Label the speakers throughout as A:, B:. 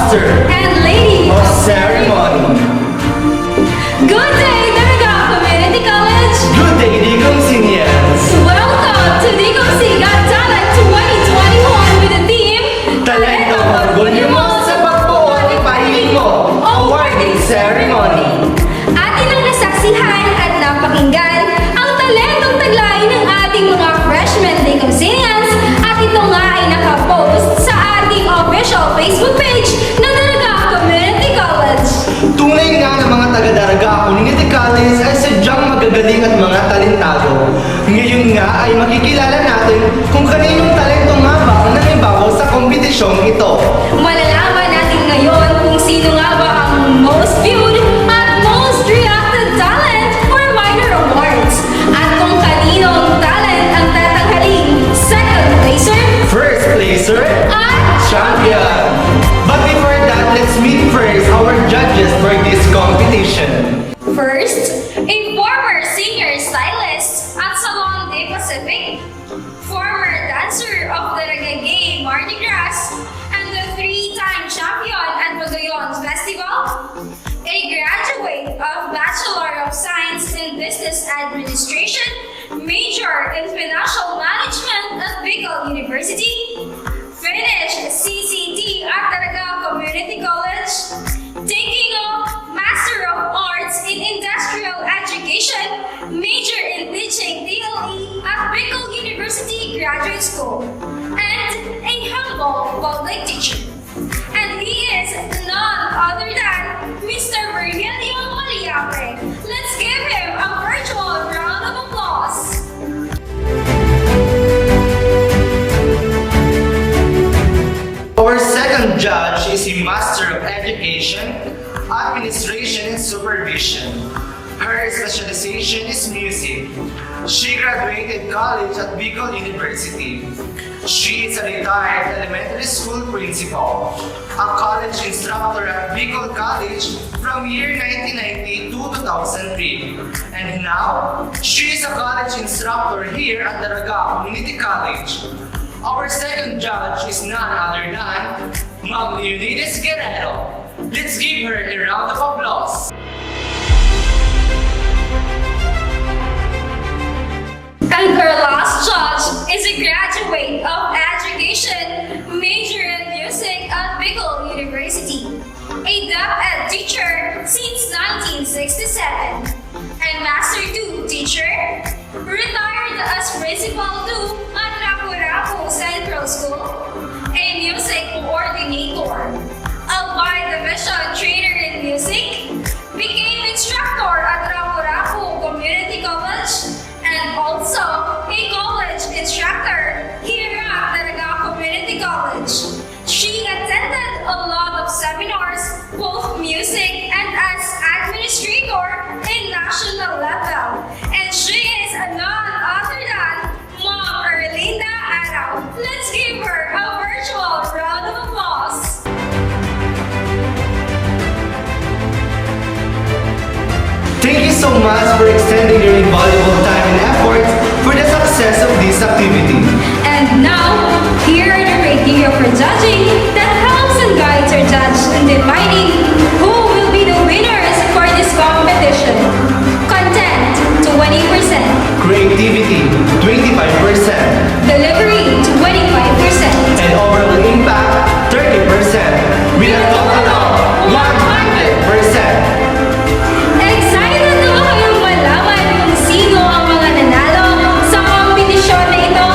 A: Master
B: and Lady
A: of Ceremony.
B: Good day, Daraga Community College!
A: Good day, Digong Seniors.
B: Welcome to Digong Got Talent 2021 with the theme
A: Talento orgulyo mo sa pagbuo at ipahiling mo. Awarding Ceremony.
B: Atin ang nasaksihan at napakinggan ang talentong taglay ng ating mga freshmen Digong Seniors at ito nga ay nakapost sa ating official Facebook page ng Daraga Community College.
A: Tunay nga ng mga taga-Daraga Community College ay sadyang magagaling at mga talentado. Ngayon nga ay makikilala natin kung kaninong talento nga ba ang nangibabaw sa kompetisyong ito.
B: Malalaman natin ngayon kung sino nga ba ang most viewed at most reacted talent for minor awards at kung kaninong talent ang tatanghaling second placer
A: First placer,
B: at
A: champion. But before that, let's meet first our judges for this competition.
B: first, a former senior stylist at Salon de Pacific, former dancer of the Reggae Mardi Gras, and the three-time champion at Magayon Festival, a graduate of Bachelor of Science in Business Administration, major in Financial Management at Bicol University, finished CCT at Daraga Community College, taking up Master of Arts in Industrial Education, major in teaching DLE at Bicol University Graduate School, and a humble public teacher. And he is none other than Mr. Virgilio Maliape. Let's give him a virtual round of applause.
A: Our second judge is a Master of Education, Administration and Supervision. Her specialization is music. She graduated college at Bicol University. She is a retired elementary school principal, a college instructor at Bicol College from year 1990 to 2003. And now, she is a college instructor here at Daraga Community College. Our second judge is none other than Ma'am Leonidas Guerrero. Let's give her a round of applause.
B: And our last judge is a graduate of education, major in music at Bicol University, a DepEd teacher since 1967, and Master 2 teacher, retired as Principal 2 at Rapu-Rapu Central School, a music coordinator, a bi-division trainer in music, became instructor at Rapu-Rapu Community College, and also a college instructor here at Daraga Community College. She attended a lot of seminars, both music and as administrator in national level. And she is none other than Mom Erlinda Arao. Let's give her a virtual round of applause.
A: Thank you so much for extending your invaluable time and effort for the success of this activity.
B: And now, here are the criteria for judging that helps and guides our judge in defining who will be the winners for this competition. Content, 20%.
A: Creativity, 25%.
B: Delivery, 25%.
A: And overall impact, 30%. With a total of 100%.
B: Excited na ba kayong malaman kung sino ang mga nanalo sa kompetisyon na ito?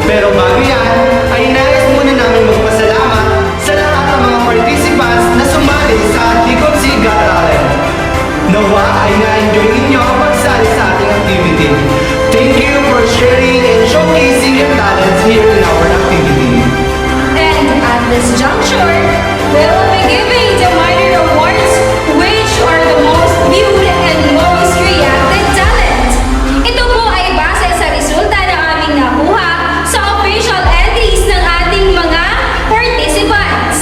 A: Pero bago yan, ay nais muna namin magpasalamat sa lahat ng mga participants na sumali sa Digong Got Talent. Nawa ay na-enjoy ninyo ang pagsali sa ating activity. Thank you for sharing and showcasing your talents here in our activity.
B: And at this juncture, we'll be giving the minor awards, which are the most viewed and most reacted talent. Ito po ay base sa resulta na aming nakuha sa official entries ng ating mga participants.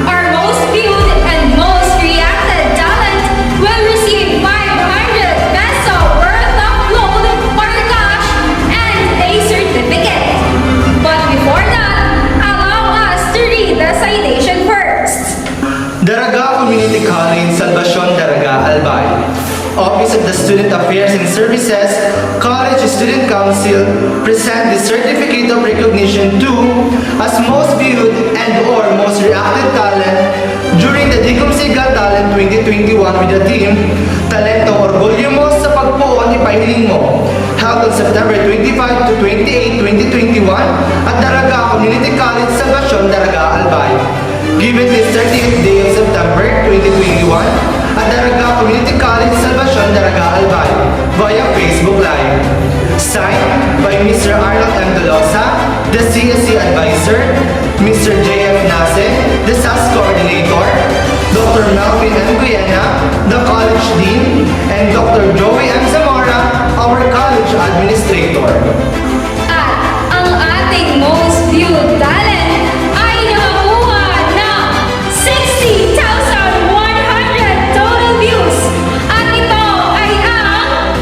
B: Our most viewed and most reacted talent will receive 500 peso worth of gold or cash and a certificate. But before that, allow us to read the citation.
A: Student Affairs and Services, College Student Council present the Certificate of Recognition to as most viewed and or most reacted talent during the Digumsi Got Talent 2021 with the theme Talentong Orgulyo Mo sa Pagpuon Ipahiling Mo, held on September 25 to 28, 2021 at Daraga Community College, Salvacion, Daraga, Albay. Given this 30th day of September 2021 at Daraga Community College, Salvacion, Daraga, Albay via Facebook Live. Signed by Mr. Arnold M. Dolosa, the CSC Advisor, Mr. J.F. Nase, the SAS Coordinator, Dr. Melvin M. Guyena, the College Dean, and Dr. Joey M. Zamora, our College Administrator.
B: At ang ating most viewed talent ay nakakuha ng 60,100 total views. At ito ay ang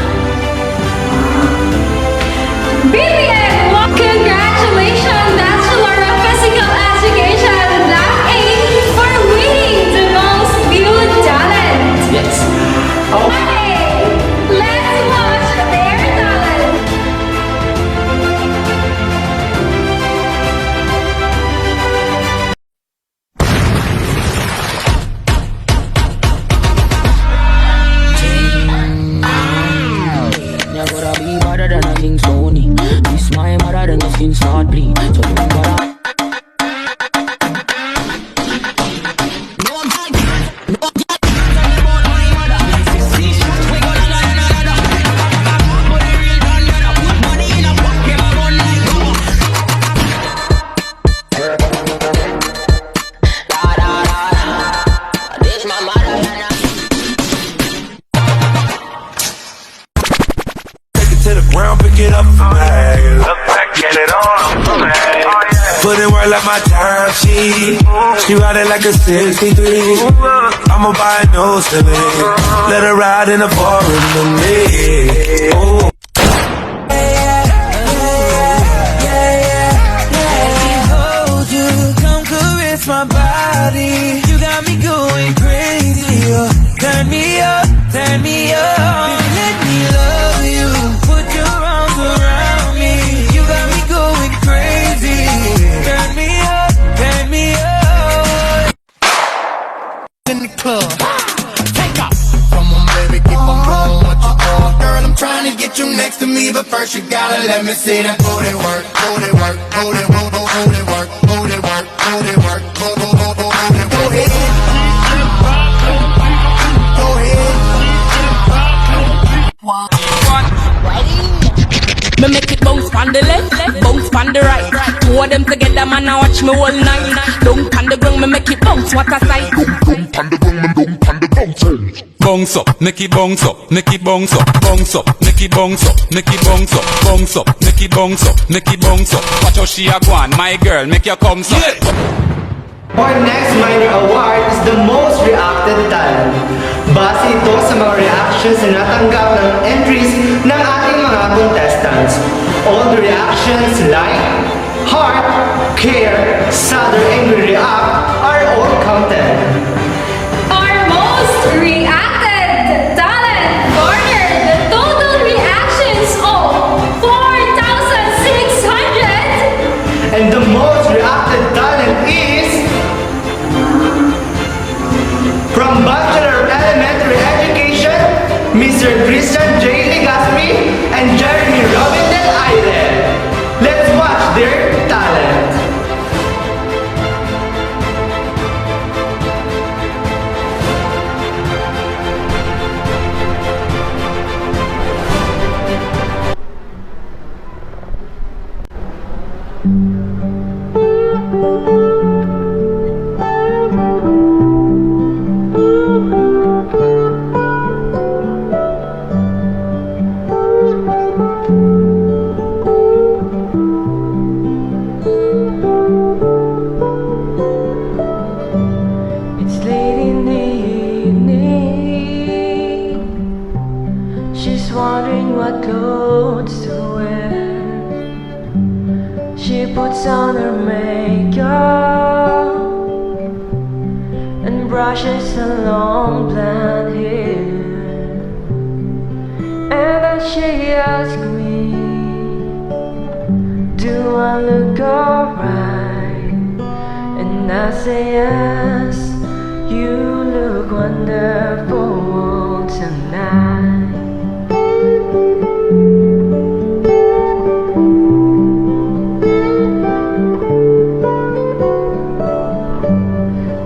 B: BPM. Congratulations, Bachelor of Physical Education, Block 8, for winning the most viewed talent.
A: Yes.
B: Okay, let's watch their talent.
C: You gotta be better than a King Sony. This my mother than your skin start bleed. So you gotta. This my mother.
D: To the ground, pick it up for me. Look back, get it on for me. Put in work like my time sheet. She ride it like a 63. I'ma buy a new Civic. Let her ride in the foreign with me. Ooh.
E: Come caress my body. You got me going crazy. Turn me up, turn me up. Let me love you. Put your arms around me. You got me going crazy. Turn me up, turn me up. In the club, take off. Come on, baby, keep on going what you want. Girl, I'm trying to get you next to me, but first you gotta let me see that booty work, booty work, booty work, booty work, booty work, booty work, booty work, booty work. Go ahead. Go ahead.
C: Me make it bounce on the left, bounce on the right. Two of them together, man, I watch me all night. Don't on the ground, me make it bounce, what a sight.
F: Bounce up, make it bounce up, make it bounce up, bounce up, make it bounce up, make it bounce up, bounce up, make it bounce up, make it bounce up. Watch how she a go on, my girl, make your come up.
A: Our next minor award is the most reacted talent. Base ito sa mga reactions na natanggap ng entries ng ating mga contestants. All the reactions like heart, care, sad or angry react are all counted.
B: Our most reacted talent garnered the total reactions of 4,600.
A: And the most reacted talent is from Bachelor of Elementary Education, Mr. Christian J. Legaspi and Jeremy Robin Del Aire. Let's watch their talent.
E: It's late in the evening. She's wondering what clothes to wear. She puts on her makeup and brushes her long blonde hair. And then she asked me, do I look alright? And I say yes, you look wonderful tonight.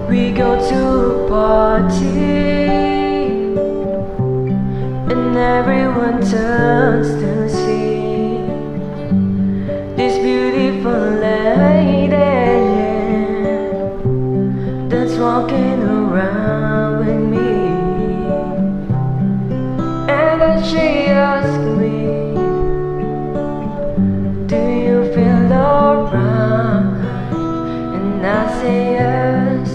E: We go to a party and everyone turns to see this beautiful lady that's walking around with me. And then she asked me, do you feel alright? And I say yes,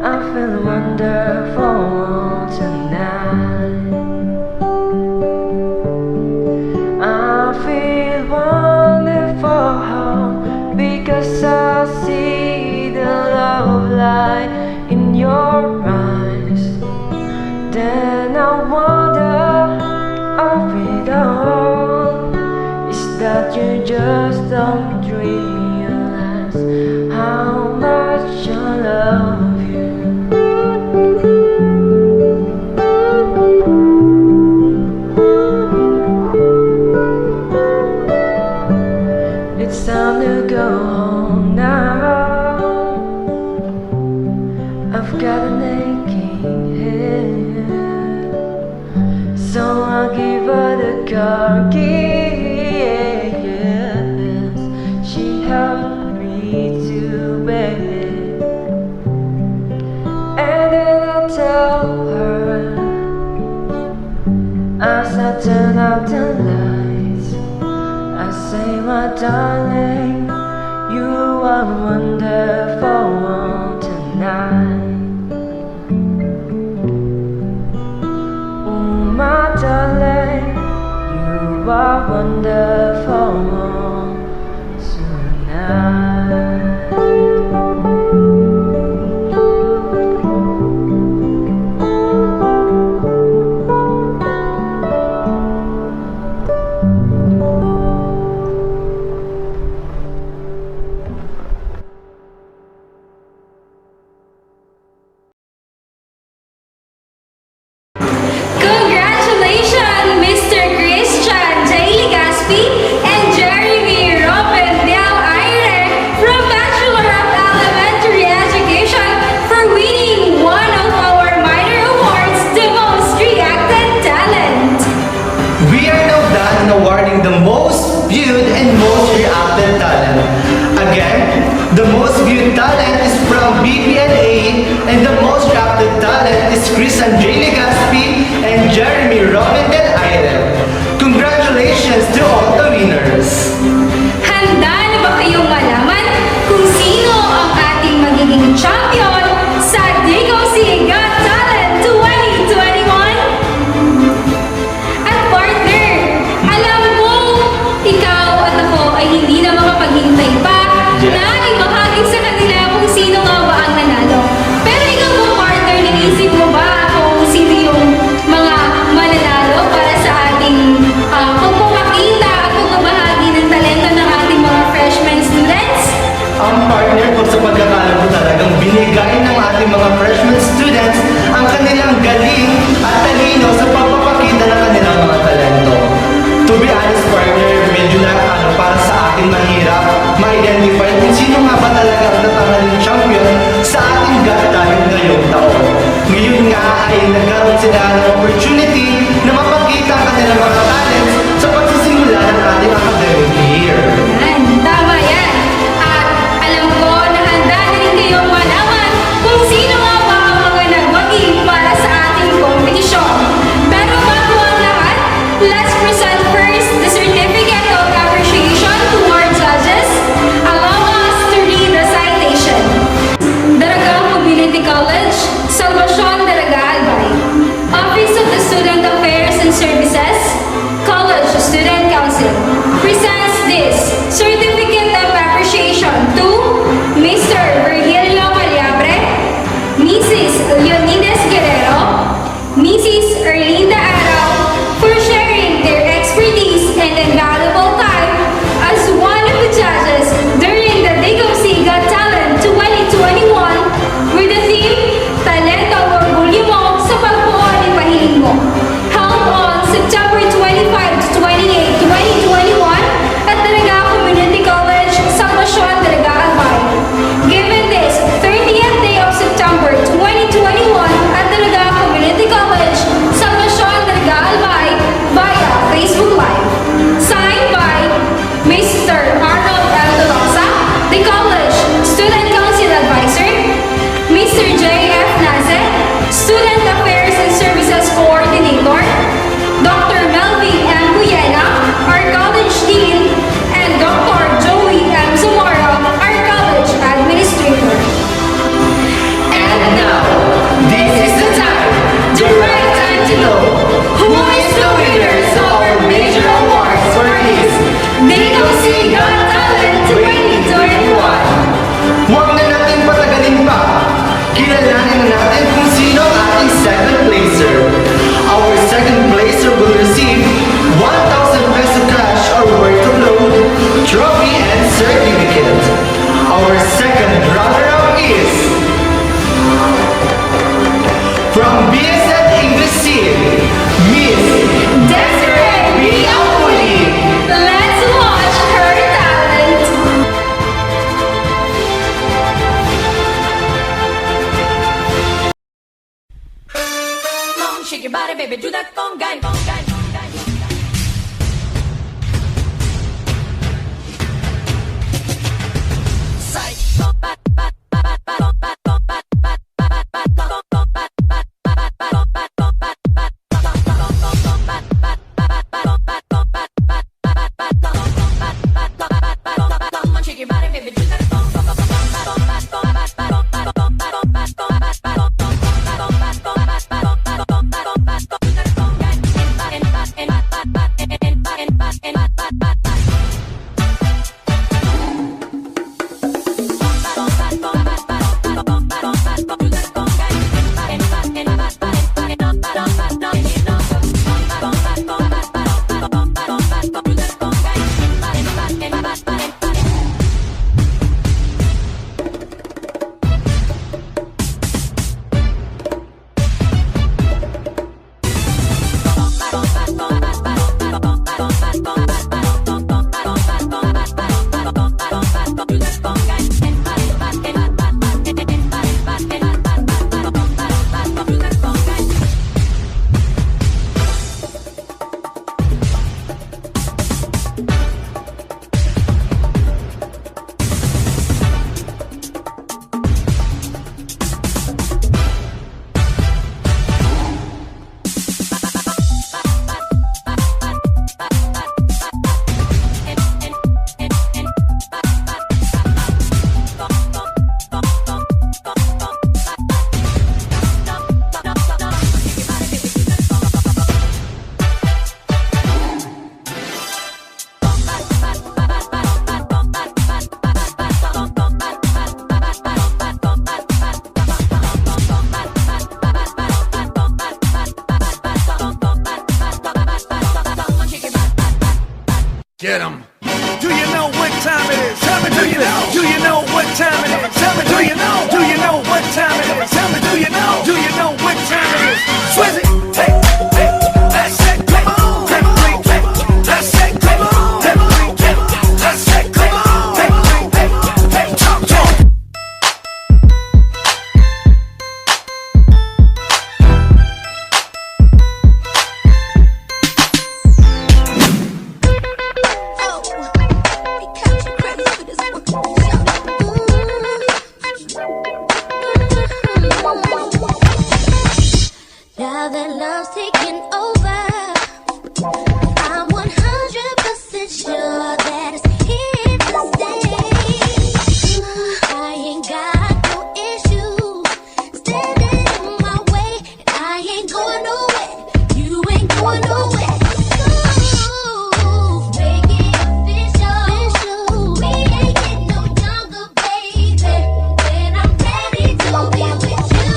E: I feel wonderful tonight. I feel wonderful because I see the love light in your eyes. Then I wonder of it all, is that you just don't realize how much I love you. It's time to go home now. I've got an aching head, so I'll give her the car keys. She helped me to bed, and then I tell her as I turn out the lights, I say, my darling, you are wonderful tonight. Oh, my darling, you are wonderful tonight.
B: Congratulations, Mr. Christian J. Legaspi and Jeremy Robin Del Aire from Bachelor of Elementary Education for winning one of our minor awards, the most reacted talent.
A: We are now done in awarding the most viewed and most reacted talent. Again, the most viewed talent is from BPNA and the most reacted talent is Christian J. Legaspi and Jeremy Robin Del Aire. Congratulations to all the winners!
B: Handa na ba kayong malaman kung sino ang ating magiging champion sa DCOC Got Talent 2021? At partner, alam mo, ikaw at ako ay hindi na makapaghintay pa na ibahagi sa kanila kung sino nga ba ang nanalo. Pero ikaw mo, partner, naisip mo ba kung sino yung mga mananalo para sa ating pagpapakita at pagbabahagi ng talento ng ating mga freshman students?
A: Ang partner ko sa pagkakaalam ko talagang binigay ng ating mga freshman students ang kanilang galing at talino sa pagpapakita ng kanilang mga talento. To be honest, partner, medyo na para sa akin mahirap ma-identify kung sino nga ba talaga ang natangaling champion sa ating Got Talent ngayong taon. Ngayon nga ay nagkaroon sila ng opportunity na mapakita ang kanilang mga talents sa pagsisimula ng ating academic year.
B: Yan, tama yan. At alam ko na handa na rin kayong malaman kung sino nga ba ang mga nagwagi para sa ating kompetisyon. Pero bago ang lahat, let's present first the certificate of appreciation to our judges. Allow us to read the citation. Daraga Mobility College, Salvacion Daraga Albay. Office of the Student Affairs and Services, College Student Council presents this certificate of appreciation to Mr. Virgilio Maliabre, Mrs. Leonides Guerrero, Mrs. Erlinda Arao for
G: Get 'em. Do you know what time it is? Tell me, do you know? Do you know what time it is? Tell me, do you know? Do you know what time it is? Tell me, do you know? Do you know what time it is? Swizzy, hey, hey, I said, come on, hey, hey, I said, come on, hey, hey, I said, come on, hey, hey, hey, talk, talk.
H: Now that love's taking over, I'm 100% sure that it's here to stay. I ain't got no issue standing in my way, and I ain't going nowhere. You ain't going nowhere. So make it official. We ain't getting no younger, baby. When I'm ready to be with you.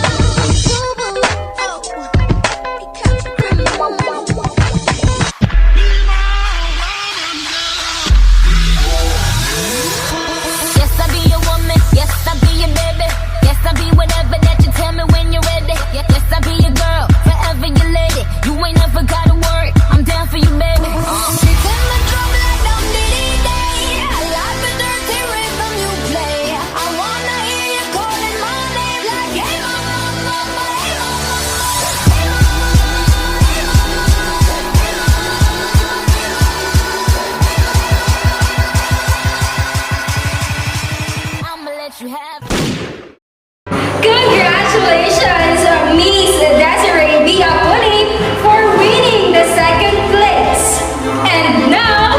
I: Yes, I be your woman. Yes, I be your baby. Yes, I be whatever that you tell me when you're ready. Yes, I be your girl, forever your lady. You ain't never gotta worry. I'm down for you, baby. She tell me drum like them day. I like the dirty rhythm you play. I wanna hear you calling my name like, hey mama, mama, hey mama, hey mama. I'ma let you have it.
B: Congratulations, Miss Desiree Biapuni, for winning the second place. And now,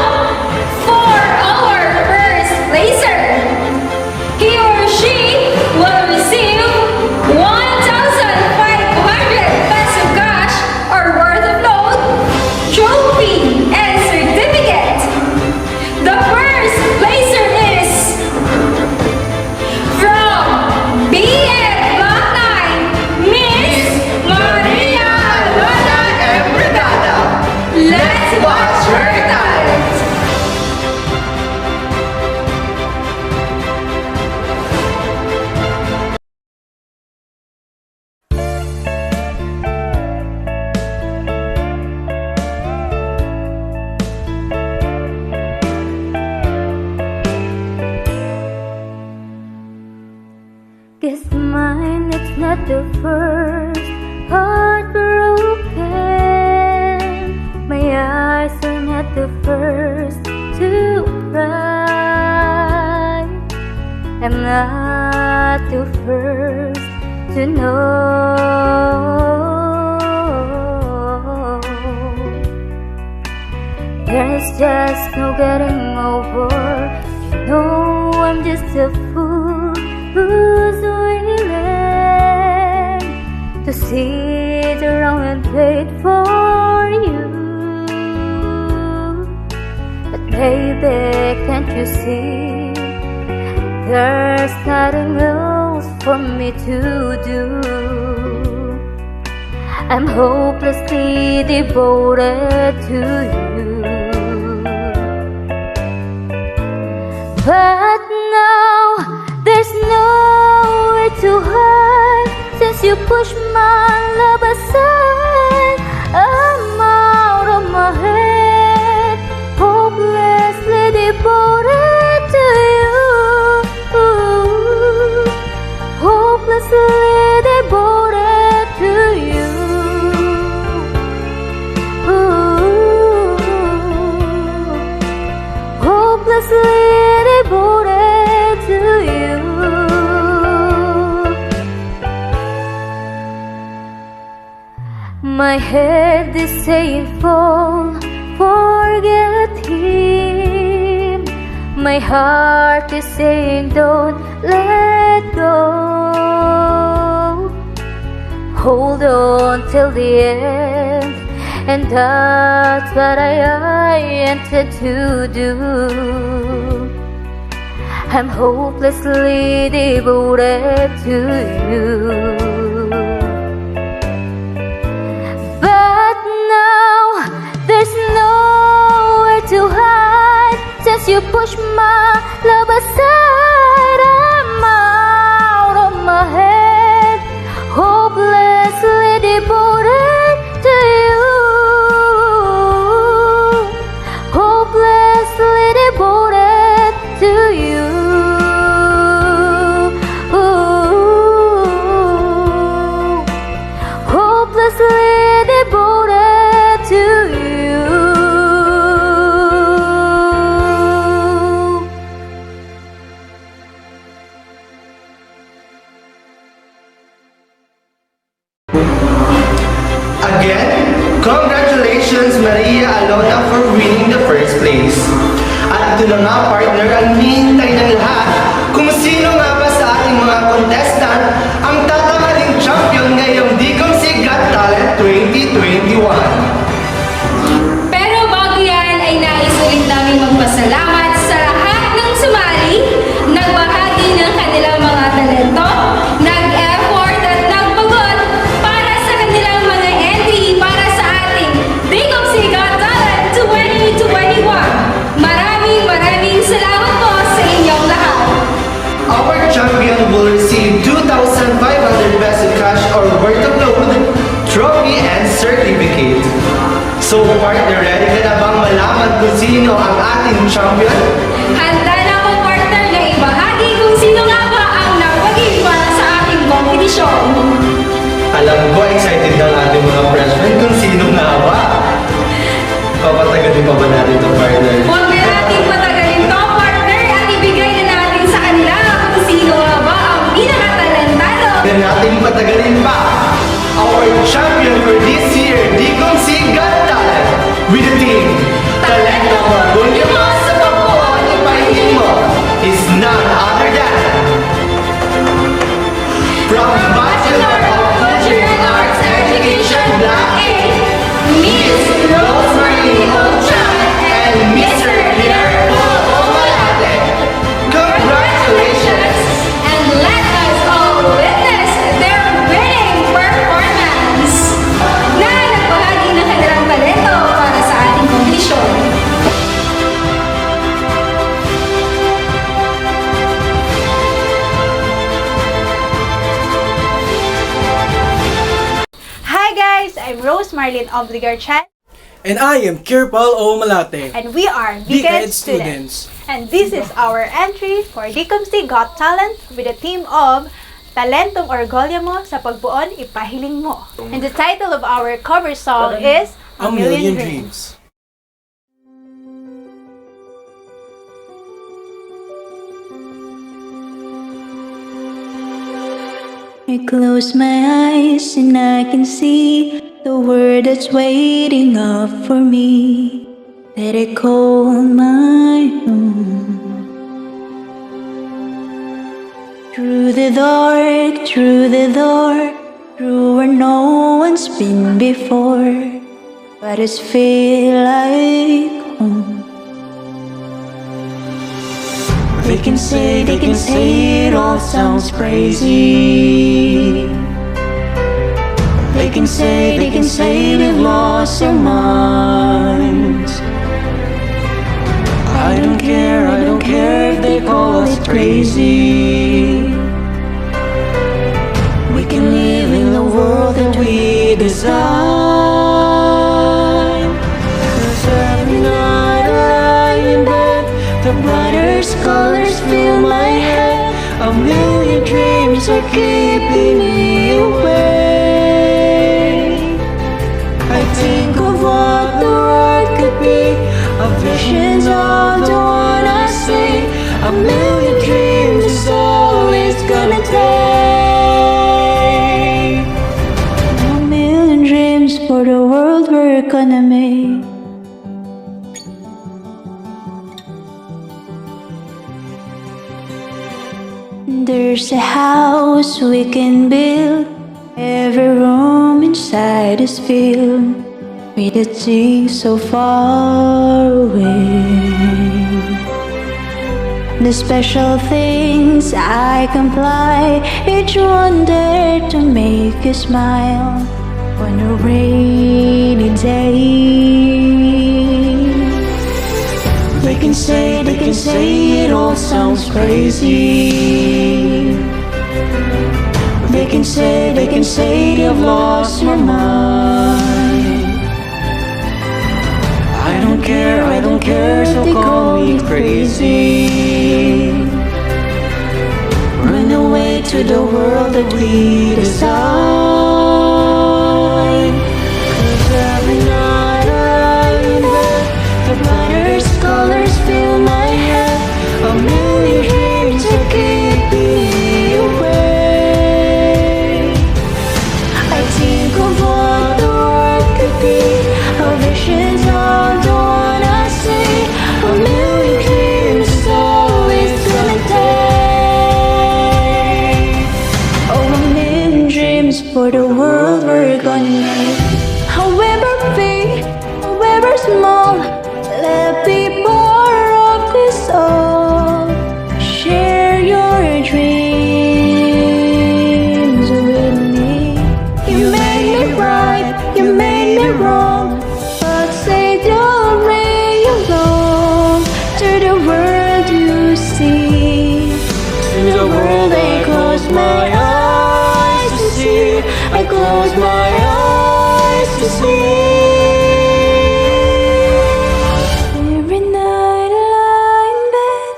B: for our first placer. He or she will receive 1,500 peso cash or worth of note, trophy, and certificate. The first placer is from BF Block 9, Miss Maria Alona Embrigada. Let's watch her talent.
H: Guess mine, it's not the first heartbroken. My eyes are not the first to cry. I'm not the first to know. There's just no getting over. You know I'm just a fool who's willing to sit around and wait for you. But baby, can't you see? There's nothing else for me to do. I'm hopelessly devoted to you. But now there's nowhere to hide since you push my love aside. I'm out of my head, hopelessly devoted to you. Hopelessly devoted to you. Hopelessly devoted to you. My head is saying fall, forget him. My heart is saying don't let go. Hold on till the end, and that's what I intend to do. I'm hopelessly devoted to you. But now there's nowhere to hide you push my love aside, I'm out of my head, hopelessly devoted to you, hopelessly devoted to you. Hopelessly devoted to you.
A: Again, congratulations Maria Alona for winning the first place. At ito na nga partner ang hinihintay ng lahat kung sino nga ba sa ating mga contestant ang tatamaling champion ngayong Dicomsi Got Talent 2021.
B: Pero bago yan ay nais ulit namin magpasalamat sa lahat ng sumali, nagbahagi ng kanilang mga talento, nag-effort at nagpagod para sa kanilang mga entry para sa ating Dicomsi Got Talent 2021. Maraming salamat po sa inyong lahat.
A: Our champion will receive 2,500 peso cash or worth of load, trophy and certificate. So partner, ready ka na bang malaman kung sino ang ating champion?
B: Handa na ako partner na ibahagi kung sino nga ba ang nawagi para sa ating kompetisyon.
A: Alam ko, excited na ang ating mga freshmen kung sino nga ba. Papatagalin pa ba natin ito, partner?
B: Huwag na natin patagalin to, partner, at ibigay na natin sa kanila kung sino nga ba ang pinakatalentado.
A: Na natin patagalin pa. Our champion for this year, Dicomsi Got Talent, with the team, Talento Orgulyo mo sa pagbuo ni Pahingin mo, is none other than from Bachelor of Culture and Arts Education Block A, Miss Rosemary Ochan and Mr. Pierre Paul Omalate. Congratulations!
B: And let us all witness their winning performance na nagbahagi ng kanilang talento para sa ating kompetisyon.
J: Hi guys, I'm Rose Marlene Obligar Chan,
K: And I am Kirpal O. Malate.
J: and we are
K: Decade
J: Decade Students. And this is our entry for Dicomsi Got Talent with the theme of Talentong Orgulyo Mo sa Pagbuon Ipahiling Mo. And the title of our cover song is
K: A Million Dreams.
H: I close my eyes and I can see the word that's waiting up for me. Let it call my own. Through the dark, through where no one's been before, but it's feel like home. They can say it all sounds crazy. They can say we've lost our minds. I don't care if they call us crazy. We can live in the world that we design. 'Cause every night I lie in bed, the brightest colors fill my head. A million dreams are keeping me awake. I think of what the world could be, of visions of the one I see. A million dreams is all it's gonna take. A million dreams for the world we're gonna make. There's a house we can build. Every room inside is filled with the things so far away. The special things I comply, each one there to make you smile on a rainy day. They can say
E: can say it all sounds crazy. They can say you've lost your mind. I don't care, so call me crazy. Run away to the world that we design. 'Cause every night I lie in bed, the brightest colors fill my head. A million dreams that keep me awake. I think of what the world could be, how visions of the one I see. A million dreams is all it's gonna take. Oh, a million dreams for the world we're gonna make. However big, however small, let be part of this all. Share your dreams with me. You made me right, you made me wrong, but say don't ring along to the world you see. To the world I close my eyes to see. I close my eyes to see. Every night I lie in bed,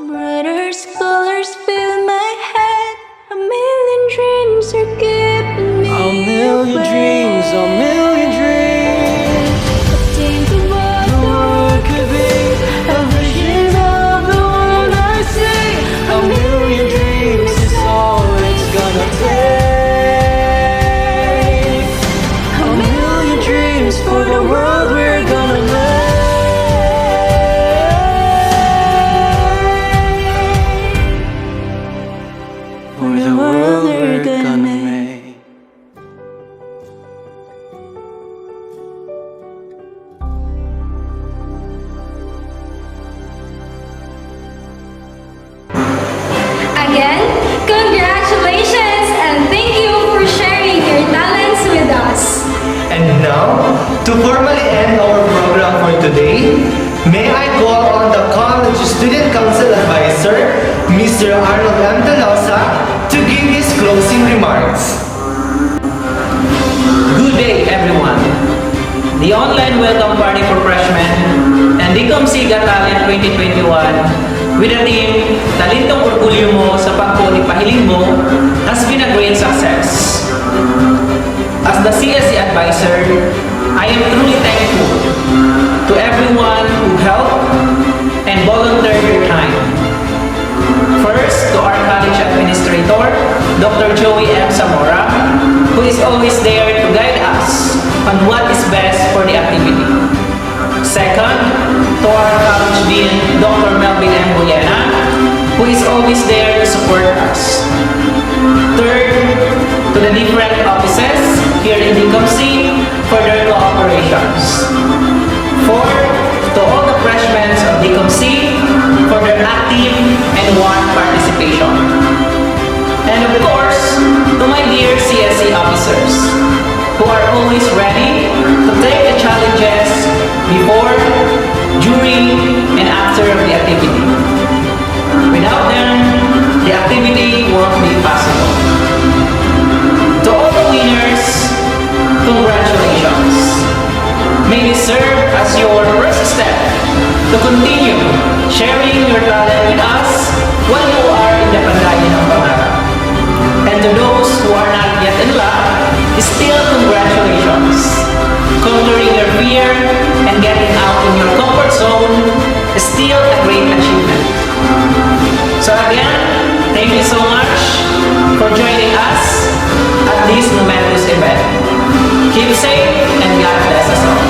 E: brighter colors fill my head. A million dreams are keeping me
K: A million dreams, a million dreams.
E: Think of what the world could be, a vision of the world I see.
K: A million dreams is all it's gonna take.
E: A million dreams for the world we're gonna make.
K: For the world we're gonna make.
B: Again, congratulations and thank you for sharing your talents with us.
A: And now, to formally end our program for today, may I call on the College Student Council Advisor, Mr. Arnold M. Tolosa, to give his closing remarks.
L: Good day, everyone. The online welcome party for freshmen and DCOMC Got Talent 2021 with the team Talentong Orgulyo Mo sa Pagpuon Ipahiling Mo has been a great success. As the CSE advisor, I am truly thankful to everyone who helped and volunteered their time. First, to our college administrator, Dr. Joey M. Zamora, who is always there to guide us on what is best for the activity. Second, to our college dean, Dr. Melvin M. Boyena, who is always there to support us. Third, to the different offices here in DCOMC for their cooperations. Fourth, to all the freshmen of DCOMC for their active and warm participation. And of course, to my dear CSE officers, who are always ready to take the challenges before, during, and after the activity. Without them, the activity won't be possible. To all the winners, congratulations. May this serve as your first step to continue sharing your talent with us while you are in the pandayan ng pangarap. And to those who are not yet in love, still congratulations. Conquering your fear and getting out in your comfort zone is still a great achievement. So again, thank you so much for joining us at this momentous event. Keep safe and God bless us all.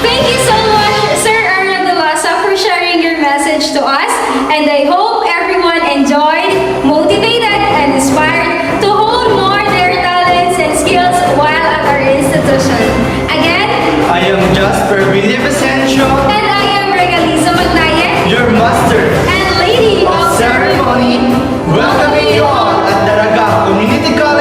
B: Thank you so much, Sir Arnold Tolosa, for sharing your message to us, and I hope everyone enjoyed, motivated, and inspired to hold more their talents and skills while at our institution. Again,
A: I am Jasper Villavicencio,
B: and I am Regalisa Magnaye,
A: your master
B: and Lady
A: of ceremony, welcoming you all at Daraga Community College